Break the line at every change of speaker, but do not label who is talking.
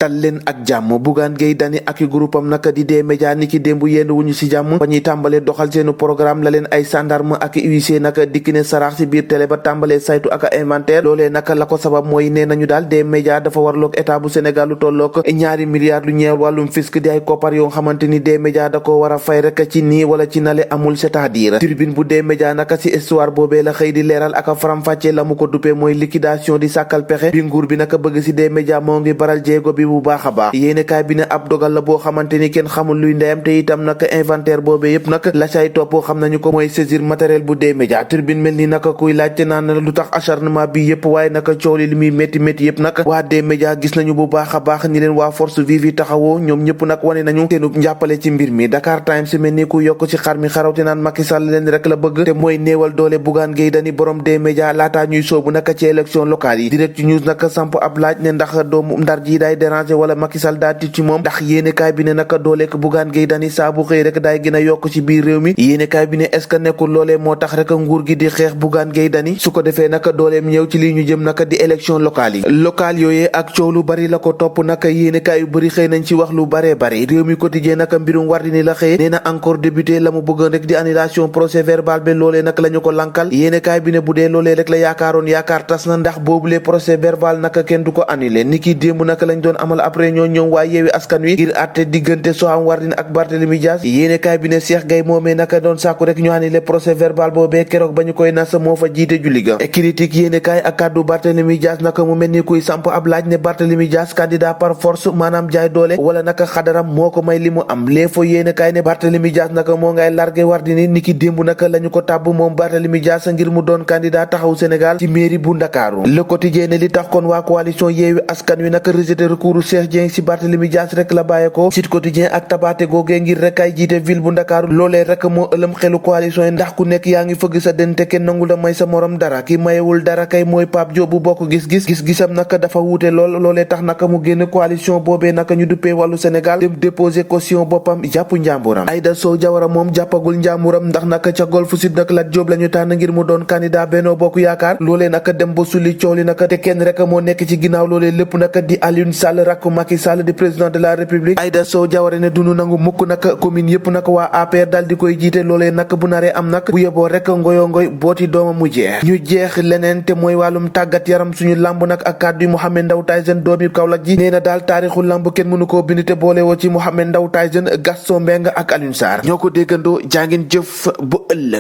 tal leen ak jàmm Bougane Gueye Dany ak i groupe am naka di dee média ni ki démb yenn wuñu si jàmm ba ñuy tàmbalee doxal seenu programme la leen ay gendarme ak huissier naka dikk ne saraax si biir télé ba tàmbalee saytu ak inventaire loolee naka la ko sabab mooy nee nañu daal des médias dafa warloog état bu Sénégal lu tolloog ñaari milliards lu ñeel wàllum fisc di ay koppar yoo xamante ni des médias da ko war a fay rek ci nii wala ci nale amul c'est-à-dire tribune bu des médias naka si histoire boobee la xëy di leeral ak faram-fàccee la mu ko duppee mooy liquidation di sàkkal pexe bi nguur bi naka bëgg si des médias moo ngi baral jéego bi bu baax a baax yéene kaay bi ne ab dogal la boo xamante ni kenn xamul luy ndeyam te itam nag inventaire boobee yëpp nag la cay toppoo xam nañu ko mooy saisir matériel bu dee média turbine mel ni naka kuy laajte naan lu tax acharnement bi yëpp waaye naka coow li muy métti métti yëpp nag waa dee média gis nañu bu baax a baax ni leen waa force vive taxawoo ñoom ñëpp nag wane nañu seenub njàppale ci mbir mi Dakar Times mel ni ku yokk ci xar mi xarawte naan Macky Sall leen rek la bëgg te mooy néewal doole Bougane Gueye Dany borom dee média laataa ñuy soobu naka ci élection locale yi Direct News naka samp ab laaj ne ndax doomu ndar ji daay déranger wala Macky Sall daa tiit ci moom ndax yéenekaay bi ne naka dooleek Bougane Gueye Dany saa bu xëy rek daay gën a yokk ci biir réew mi yéenekaay bi ne est-ce que nekkul loolee moo tax rek nguur gi di xeex Bougane Gueye Dany su ko defee naka dooleem ñëw ci lii ñu jëm naka di élection locale yi locale yooyee ak coow lu bari la ko topp naka yéenekaay yu bari xëy nañ ci wax lu baree bari réew mi quotidien naka mbirum Wardini la xëy nee na encore débuté la mu bëggoon rek di annulation procès verbal ba loolee nag la ñu ko lankal yéenekaay bi ne bu dee loolee rek la yaakaaroon yaakaar tas na ndax boobule procès verbal naka kenn du ko annulé ni ki démb naka lañ doon amal après ñoo ñoom waa yeewi askan wi ngir àtte diggante Soham Wardini ak Barthélémy Dias yéenekaay bi ne Cheikh Gaye moomee naka doon sàkku rek ñu annulé procès verbal boobee keroog ba ñu koy nas moo fa jiite julli ga critique yéenekaay ak kàddu Barthélémy Dias naka mu mel ni kuy samp ab laaj ne Barthélémy Dias candidat par force maanaam jaay doole wala naka xadaram moo ko may li mu am l'info yéenekaay ne Barthélémy Dias naka moo ngay largué Wardini ni ki démb naka la ñu ko tàbb moom Barthélémy Dias ngir mu doon candidat taxaw Sénégal ci mairie bu Ndakaaru Le Quotidien ne li tax kon waa coalition yeewi askan wi naka rejeté recours Cheikh Dieng si Barthélémy Dias rek la bàyyeekoo Sud Quotidien ak tabaate googee ngir rek ay jiite ville bu Ndakaaru loolee rek moo ëlëm xelu coalition yi ndax ku nekk yaa ngi fëgg sa den te kenn nangul da may sa morom dara ki mayewul dara kay mooy Pape Diop bu bokk gis-gisam naka dafa wuute loolee tax naka mu génn coalition boobee naka ñu duppee wàllu Sénégal dem déposer caution boppam jàpp njàmburam Aïda Sow Diawara moom jàppagul njàmburam ndax naka ca Golf Sud nag Lat Diop la ñu tànn ngir mu doon candidat Benno Bokk Yaakaar loolee naka dem ba sulli coow li naka te kenn rek moo nekk ci ginnaaw loolee lépp naka di Alioune Sall rakku Macky Sall di président de la République Aïda Sow Diawara ne dunu nangu mukk naka commune yëpp naka waa APR daal di koy jiite loolee naka bu naree am nag bu yeboo rek ngoy booti doomam mu jeex ñu jeex leneen te mooy wàllum tàggat yaram suñu lamb nag ak kàddu yi Mohamed Ndao Tyson doomi Kaolack ji nee na daal taarixu lamb kenn mënu koo bind te boole woo ci Mohamed Ndao Tyson Gaston Mbengue ak Alioune Sarr ñoo ko déggandoo jàngeen jëf bu ëllëg